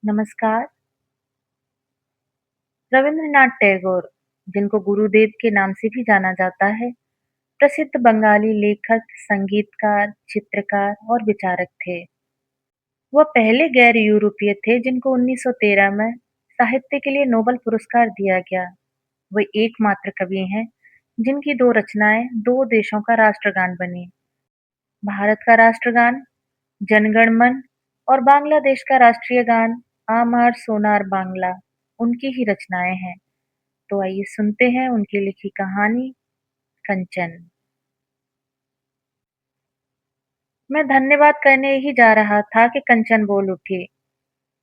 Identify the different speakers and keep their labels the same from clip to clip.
Speaker 1: नमस्कार। रविंद्रनाथ टैगोर, जिनको गुरुदेव के नाम से भी जाना जाता है, प्रसिद्ध बंगाली लेखक, संगीतकार, चित्रकार और विचारक थे। वह पहले गैर यूरोपीय थे जिनको 1913 में साहित्य के लिए नोबेल पुरस्कार दिया गया। वे एकमात्र कवि हैं जिनकी दो रचनाएं दो देशों का राष्ट्रगान बनी। भारत का राष्ट्रगान जनगण मन और बांग्लादेश का राष्ट्रीय गान आमार सोनार बांग्ला उनकी ही रचनाएं हैं। तो आइए सुनते हैं उनकी लिखी कहानी कंचन। मैं धन्यवाद करने ही जा रहा था कि कंचन बोल उठी।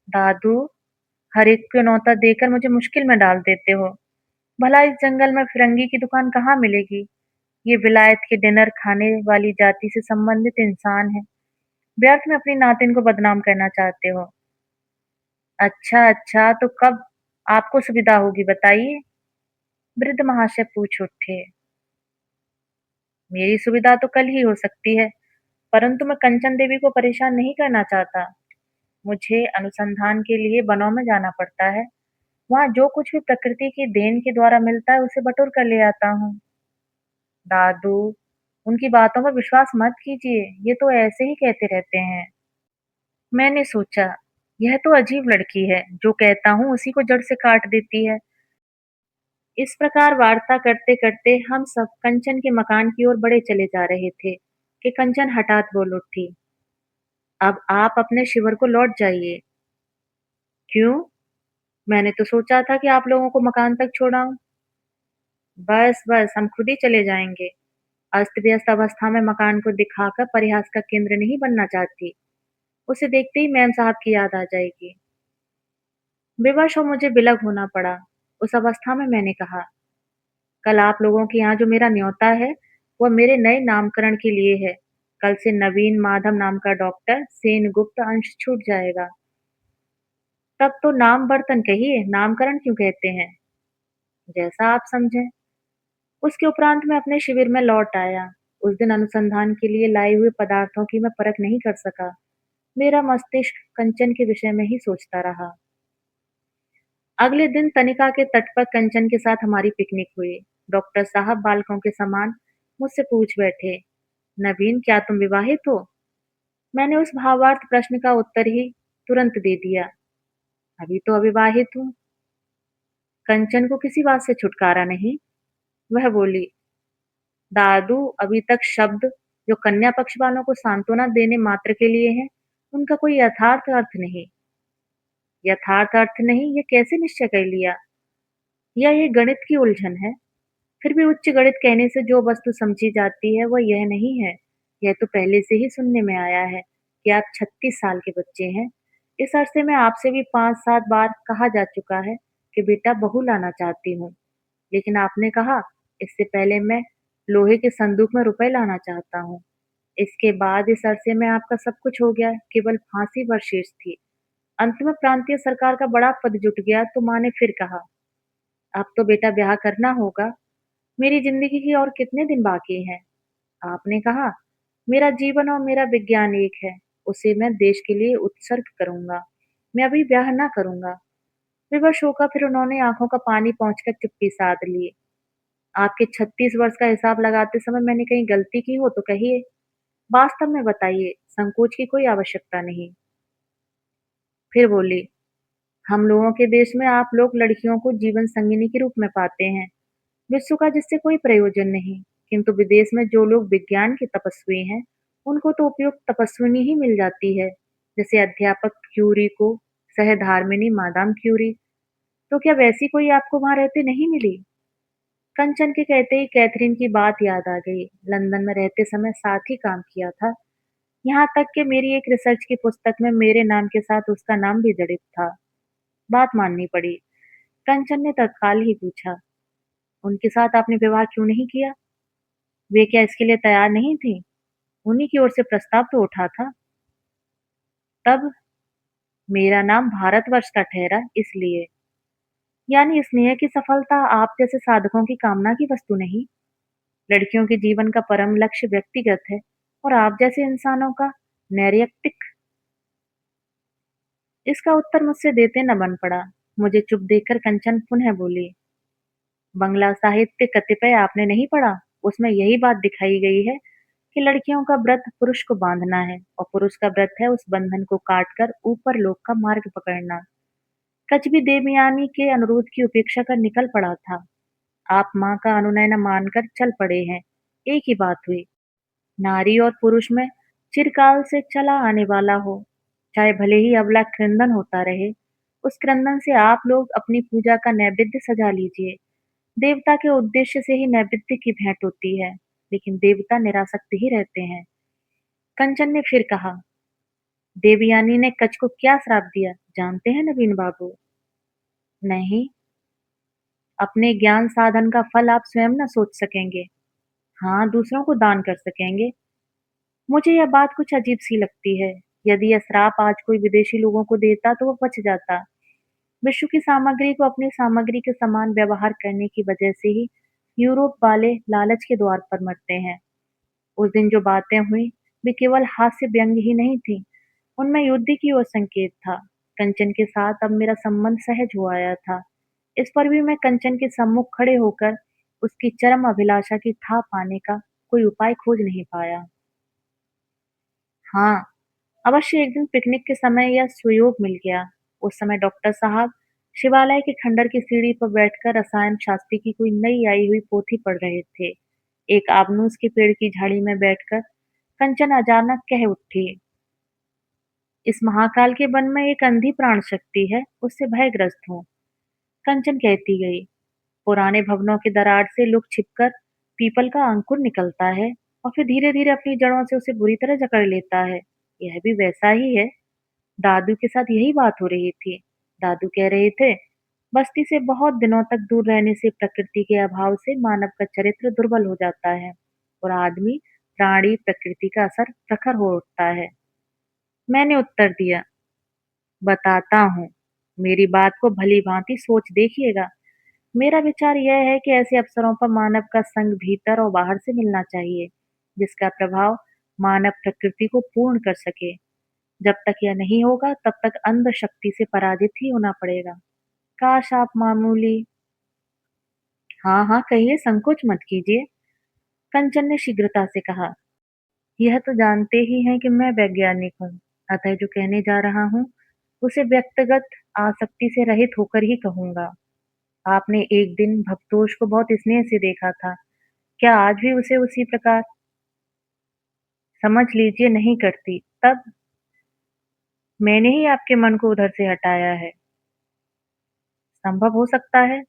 Speaker 1: दादू, हर एक को न्योता देकर मुझे मुश्किल में डाल देते हो। भला इस जंगल में फिरंगी की दुकान कहाँ मिलेगी? ये विलायत के डिनर खाने वाली जाति से संबंधित इंसान है। व्यर्थ में अपनी नातिन को बदनाम करना चाहते हो। अच्छा अच्छा, तो कब आपको सुविधा होगी बताइए? वृद्ध महाशय पूछ उठे। मेरी सुविधा तो कल ही हो सकती है, परंतु मैं कंचन देवी को परेशान नहीं करना चाहता। मुझे अनुसंधान के लिए वनों में जाना पड़ता है। वहाँ जो कुछ भी प्रकृति की देन के द्वारा मिलता है उसे बटोर कर ले आता हूँ। दादू, उनकी बातों पर विश्वास मत कीजिए, ये तो ऐसे ही कहते रहते हैं। मैंने सोचा, यह तो अजीब लड़की है, जो कहता हूँ उसी को जड़ से काट देती है। इस प्रकार वार्ता करते करते हम सब कंचन के मकान की ओर बढ़े चले जा रहे थे कि कंचन हठात बोल उठी। अब आप अपने शिविर को लौट जाइए। क्यों? मैंने तो सोचा था कि आप लोगों को मकान तक छोड़ आऊं। बस बस, हम खुद ही चले जाएंगे। अस्त व्यस्त अवस्था में मकान को दिखाकर परिहास का केंद्र नहीं बनना चाहती। उसे देखते ही मैम साहब की याद आ जाएगी। विवश हो मुझे विलग होना पड़ा। उस अवस्था में मैंने कहा, कल आप लोगों के यहाँ जो मेरा न्योता है वह मेरे नए नामकरण के लिए है। कल से नवीन माधव नाम का डॉक्टर सेनगुप्त अंश छूट जाएगा। तब तो नाम बर्तन कहिए, नामकरण क्यों कहते हैं? जैसा आप समझें। उसके उपरांत मैं अपने शिविर में लौट आया। उस दिन अनुसंधान के लिए लाए हुए पदार्थों की मैं परख नहीं कर सका। मेरा मस्तिष्क कंचन के विषय में ही सोचता रहा। अगले दिन तनिका के तट पर कंचन के साथ हमारी पिकनिक हुई। डॉक्टर साहब बालकों के समान मुझसे पूछ बैठे, नवीन, क्या तुम विवाहित हो? मैंने उस भावार्थ प्रश्न का उत्तर ही तुरंत दे दिया, अभी तो अविवाहित हूँ। कंचन को किसी बात से छुटकारा नहीं। वह बोली, दादू, अभी तक शब्द जो कन्या पक्ष वालों को सांत्वना देने मात्र के लिए हैं, उनका कोई यथार्थ अर्थ नहीं। यथार्थ अर्थ नहीं, ये कैसे निश्चय कर लिया? या ये गणित की उलझन है? फिर भी उच्च गणित कहने से जो वस्तु समझी जाती है वह यह नहीं है। यह तो पहले से ही सुनने में आया है कि आप 36 साल के बच्चे हैं। इस अरसे में आपसे भी 5-7 बार कहा जा चुका है कि बेटा बहू लाना चाहती हूँ। लेकिन आपने कहा, इससे पहले मैं लोहे के संदूक में रुपए लाना चाहता हूँ। इसके बाद इस अरसे में आपका सब कुछ हो गया, केवल फांसी पर शेष थी। अंत में प्रांतीय सरकार का बड़ा पद जुट गया तो माँ ने फिर कहा, अब तो बेटा ब्याह करना होगा। मेरी जिंदगी की और कितने दिन बाकी हैं? आपने कहा, मेरा जीवन और मेरा विज्ञान एक है, उसे मैं देश के लिए उत्सर्ग करूंगा। मैं अभी ब्याह ना करूंगा। विवश होकर फिर उन्होंने आंखों का पानी पहुंचकर चुप्पी साध ली। आपके 36 वर्ष का हिसाब लगाते समय मैंने कहीं गलती की हो तो कहिए। वास्तव में बताइए, संकोच की कोई आवश्यकता नहीं। फिर बोली, हम लोगों के देश में आप लोग लड़कियों को जीवन संगिनी के रूप में पाते हैं, विश्व का जिससे कोई प्रयोजन नहीं। किंतु विदेश में जो लोग विज्ञान के तपस्वी हैं, उनको तो उपयुक्त तपस्विनी ही मिल जाती है, जैसे अध्यापक क्यूरी को सहधर्मिणी मादाम क्यूरी। तो क्या वैसी कोई आपको वहां रहते नहीं मिली? कंचन के कहते ही कैथरीन की बात याद आ गई। लंदन में रहते समय साथ ही काम किया था। यहाँ तक कि मेरी एक रिसर्च की पुस्तक में मेरे नाम के साथ उसका नाम भी जड़ित था। बात माननी पड़ी। कंचन ने तत्काल ही पूछा, उनके साथ आपने विवाह क्यों नहीं किया? वे क्या इसके लिए तैयार नहीं थी? उन्हीं की ओर से प्रस्ताव तो उठा था। तब मेरा नाम भारतवर्ष का ठहरा इसलिए। यानी स्नेह की सफलता आप जैसे साधकों की कामना की वस्तु नहीं। लड़कियों के जीवन का परम लक्ष्य व्यक्तिगत है और आप जैसे इंसानों का नैर्यक्तिक। इसका उत्तर मुझसे देते न बन पड़ा। मुझे चुप देखकर कंचन पुनः बोली, बंगला साहित्य कतिपय आपने नहीं पढ़ा? उसमें यही बात दिखाई गई है कि लड़कियों का व्रत पुरुष को बांधना है और पुरुष का व्रत है उस बंधन को काटकर ऊपर लोक का मार्ग पकड़ना। कच भी देवयानी के अनुरोध की उपेक्षा कर निकल पड़ा था। आप माँ का अनुनय न मानकर चल पड़े हैं। एक ही बात हुई। नारी और पुरुष में चिरकाल से चला आने वाला हो, चाहे भले ही अबला क्रंदन होता रहे, उस क्रंदन से आप लोग अपनी पूजा का नैवेद्य सजा लीजिए। देवता के उद्देश्य से ही नैवेद्य की भेंट होती है, लेकिन देवता निरासक्त ही रहते हैं। कंचन ने फिर कहा, देवयानी ने कच को क्या श्राप दिया, जानते हैं नवीन बाबू? नहीं, अपने ज्ञान साधन का फल आप स्वयं न सोच सकेंगे। हाँ, दूसरों को दान कर सकेंगे। मुझे यह बात कुछ अजीब सी लगती है। यदि यह श्राप आज कोई विदेशी लोगों को देता तो वह बच जाता। विश्व की सामग्री को अपनी सामग्री के समान व्यवहार करने की वजह से ही यूरोप वाले लालच के द्वार पर मरते हैं। उस दिन जो बातें हुई वे केवल हास्य व्यंग ही नहीं थी, उनमें युद्ध की ओर संकेत था। कंचन के साथ अब मेरा संबंध सहज हो आया था। इस पर भी मैं कंचन के सम्मुख खड़े होकर उसकी चरम अभिलाषा की था पाने का कोई उपाय खोज नहीं पाया। हाँ, अवश्य एक दिन पिकनिक के समय यह सुयोग मिल गया। उस समय डॉक्टर साहब शिवालय के खंडर की सीढ़ी पर बैठकर रसायन शास्त्री की कोई नई आई हुई पोथी पढ़ रहे थे। एक आबनूस के पेड़ की झाड़ी में बैठकर कंचन अचानक कह उठी, इस महाकाल के वन में एक अंधी प्राण शक्ति है, उससे भयग्रस्त हूँ। कंचन कहती गई, पुराने भवनों की दरार से लुक छिपकर पीपल का अंकुर निकलता है और फिर धीरे धीरे अपनी जड़ों से उसे बुरी तरह जकड़ लेता है। यह भी वैसा ही है। दादू के साथ यही बात हो रही थी। दादू कह रहे थे, बस्ती से बहुत दिनों तक दूर रहने से प्रकृति के अभाव से मानव का चरित्र दुर्बल हो जाता है और आदमी, प्राणी, प्रकृति का असर प्रखर हो उठता है। मैंने उत्तर दिया, बताता हूँ, मेरी बात को भली भांति सोच देखिएगा। मेरा विचार यह है कि ऐसे अवसरों पर मानव का संग भीतर और बाहर से मिलना चाहिए, जिसका प्रभाव मानव प्रकृति को पूर्ण कर सके। जब तक यह नहीं होगा तब तक अंध शक्ति से पराजित ही होना पड़ेगा। काश आप मामूली। हाँ हाँ, कहिए, संकोच मत कीजिए। कंचन ने शीघ्रता से कहा, यह तो जानते ही हैं कि मैं वैज्ञानिक हूँ, अतः जो कहने जा रहा हूँ उसे व्यक्तिगत आसक्ति से रहित होकर ही कहूंगा। आपने एक दिन भवतोष को बहुत स्नेह से देखा था, क्या आज भी उसे उसी प्रकार? समझ लीजिए नहीं करती। तब मैंने ही आपके मन को उधर से हटाया है। संभव हो सकता है,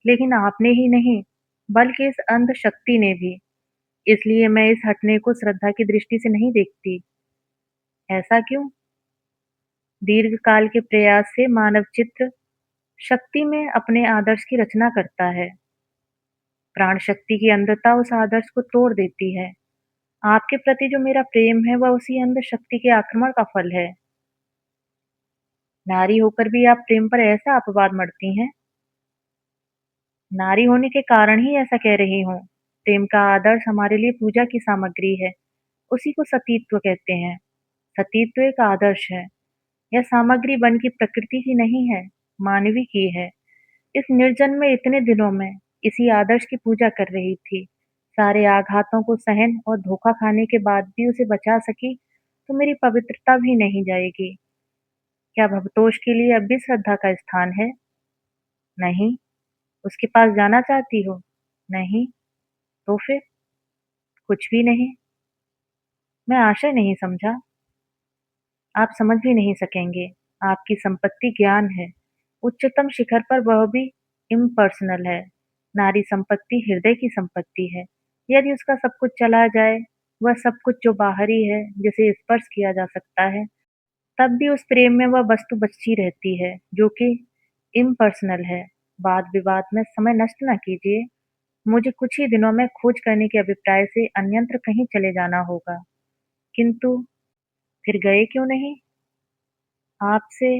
Speaker 1: लेकिन आपने ही नहीं, बल्कि इस अंध शक्ति ने भी। इसलिए मैं इस हटने को श्रद्धा की दृष्टि से नहीं देखती। ऐसा क्यों? दीर्घ काल के प्रयास से मानव चित्र शक्ति में अपने आदर्श की रचना करता है। प्राण शक्ति की अंधता उस आदर्श को तोड़ देती है। आपके प्रति जो मेरा प्रेम है वह उसी अंध शक्ति के आक्रमण का फल है। नारी होकर भी आप प्रेम पर ऐसा अपवाद मढ़ती हैं। नारी होने के कारण ही ऐसा कह रही हूँ। प्रेम का आदर्श हमारे लिए पूजा की सामग्री है। उसी को सतीत्व कहते हैं। सतीत्व एक आदर्श है। यह सामग्री वन की प्रकृति की नहीं है, मानवी की है। इस निर्जन में इतने दिनों में इसी आदर्श की पूजा कर रही थी। सारे आघातों को सहन और धोखा खाने के बाद भी उसे बचा सकी तो मेरी पवित्रता भी नहीं जाएगी। क्या भवतोष के लिए अब भी श्रद्धा का स्थान है? नहीं। उसके पास जाना चाहती हो? नहीं। तो फिर? कुछ भी नहीं। मैं आशय नहीं समझा। आप समझ भी नहीं सकेंगे। आपकी संपत्ति ज्ञान है, उच्चतम शिखर पर, वह भी इम्पर्सनल है। नारी संपत्ति हृदय की संपत्ति है। यदि उसका सब कुछ चला जाए, वह सब कुछ जो बाहरी है, जिसे स्पर्श किया जा सकता है, तब भी उस प्रेम में वह वस्तु बची रहती है, जो कि इम्पर्सनल है। वाद विवाद में समय नष्ट न कीजिए। मुझे कुछ ही दिनों में खोज करने के अभिप्राय से अन्यत्र कहीं चले जाना होगा। किंतु फिर गए क्यों नहीं? आपसे।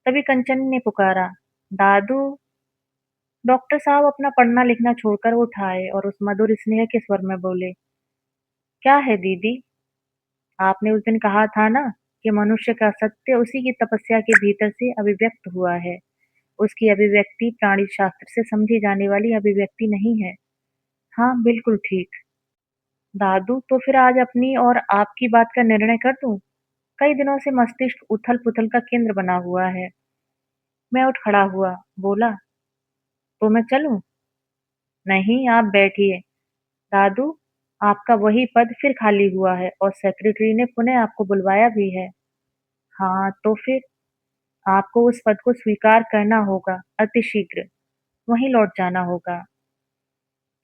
Speaker 1: तभी कंचन ने पुकारा, दादू। डॉक्टर साहब अपना पढ़ना लिखना छोड़कर उठ आए और उस मधुर स्नेह के स्वर में बोले, क्या है दीदी? आपने उस दिन कहा था ना कि मनुष्य का सत्य उसी की तपस्या के भीतर से अभिव्यक्त हुआ है। उसकी अभिव्यक्ति प्राणी शास्त्र से समझी जाने वाली अभिव्यक्ति नहीं है। हाँ, बिल्कुल ठीक। दादू, तो फिर आज अपनी और आपकी बात का निर्णय कर दूं? कई दिनों से मस्तिष्क उथल-पुथल का केंद्र बना हुआ है। मैं उठ खड़ा हुआ, बोला, तो मैं चलूं? नहीं, आप बैठिए। दादू, आपका वही पद फिर खाली हुआ है और सेक्रेटरी ने पुनः आपको बुलवाया भी है। हाँ, तो फिर आपको उस पद को स्वीकार करना होगा, अतिशीघ्र। वहीं लौट जाना होगा।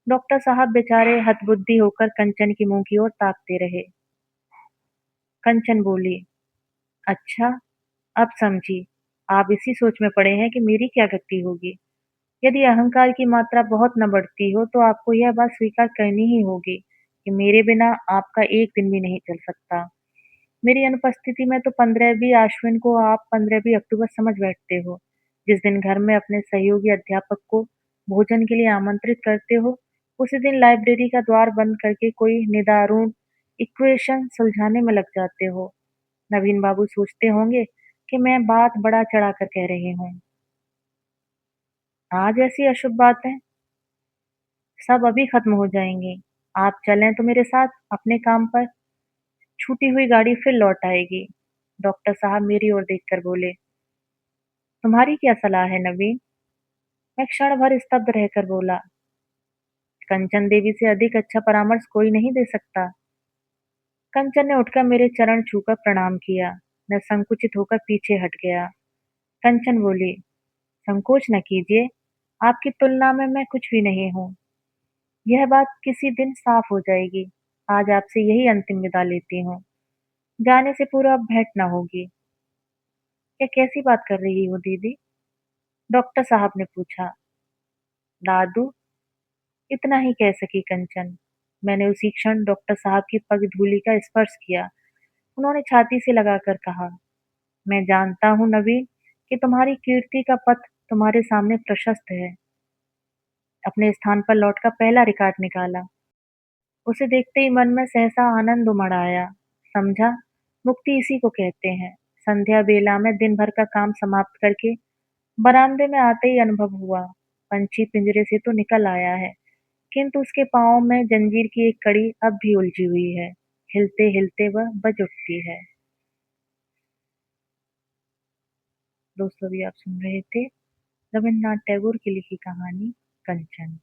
Speaker 1: डॉक्टर साहब बेचारे हतबुद्धि होकर कंचन के मुंह की ओर ताकते रहे। कंचन बोली, अच्छा, अब समझी। आप इसी सोच में पड़े हैं कि मेरी क्या गति होगी। यदि अहंकार की मात्रा बहुत न बढ़ती हो तो आपको यह बात स्वीकार करनी ही होगी कि मेरे बिना आपका एक दिन भी नहीं चल सकता। मेरी अनुपस्थिति में तो 15वीं आश्विन को आप 15वीं अक्टूबर समझ बैठते हो। जिस दिन घर में अपने सहयोगी अध्यापक को भोजन के लिए आमंत्रित करते हो, उसी दिन लाइब्रेरी का द्वार बंद करके कोई निदारूण इक्वेशन सुलझाने में लग जाते हो। नवीन बाबू सोचते होंगे कि मैं बात बढ़ा चढ़ाकर कह रही हूँ। आज ऐसी अशुभ बात है, सब अभी खत्म हो जाएंगी। आप चलें तो मेरे साथ अपने काम पर। छूटी हुई गाड़ी फिर लौट आएगी। डॉक्टर साहब मेरी ओर देखकर बोले, तुम्हारी क्या सलाह है नवीन? मैं क्षण भर स्तब्ध रहकर बोला, कंचन देवी से अधिक अच्छा परामर्श कोई नहीं दे सकता। कंचन ने उठकर मेरे चरण छूकर प्रणाम किया। मैं संकुचित होकर पीछे हट गया। कंचन बोली, संकोच न कीजिए, आपकी तुलना में मैं कुछ भी नहीं हूँ। यह बात किसी दिन साफ हो जाएगी। आज आपसे यही अंतिम विदा लेती हूँ। जाने से पूर्व अब भेंट न होगी। क्या कैसी बात कर रही हो दीदी? डॉक्टर साहब ने पूछा। दादू, इतना ही कह सकी कंचन। मैंने उसी क्षण डॉक्टर साहब की पग धूलि का स्पर्श किया। उन्होंने छाती से लगाकर कहा, मैं जानता हूँ नवीन कि तुम्हारी कीर्ति का पथ तुम्हारे सामने प्रशस्त है। अपने स्थान पर लौटकर पहला रिकॉर्ड निकाला। उसे देखते ही मन में सहसा आनंद उमड़ आया। समझा, मुक्ति इसी को कहते हैं। संध्या बेला में दिन भर का काम समाप्त करके बरामदे में आते ही अनुभव हुआ, पंछी पिंजरे से तो निकल आया है, किंतु उसके पाँव में जंजीर की एक कड़ी अब भी उलझी हुई है। हिलते-हिलते वह बज उठती है। दोस्तों, अभी आप सुन रहे थे रविन्द्रनाथ टैगोर की लिखी कहानी कंचन।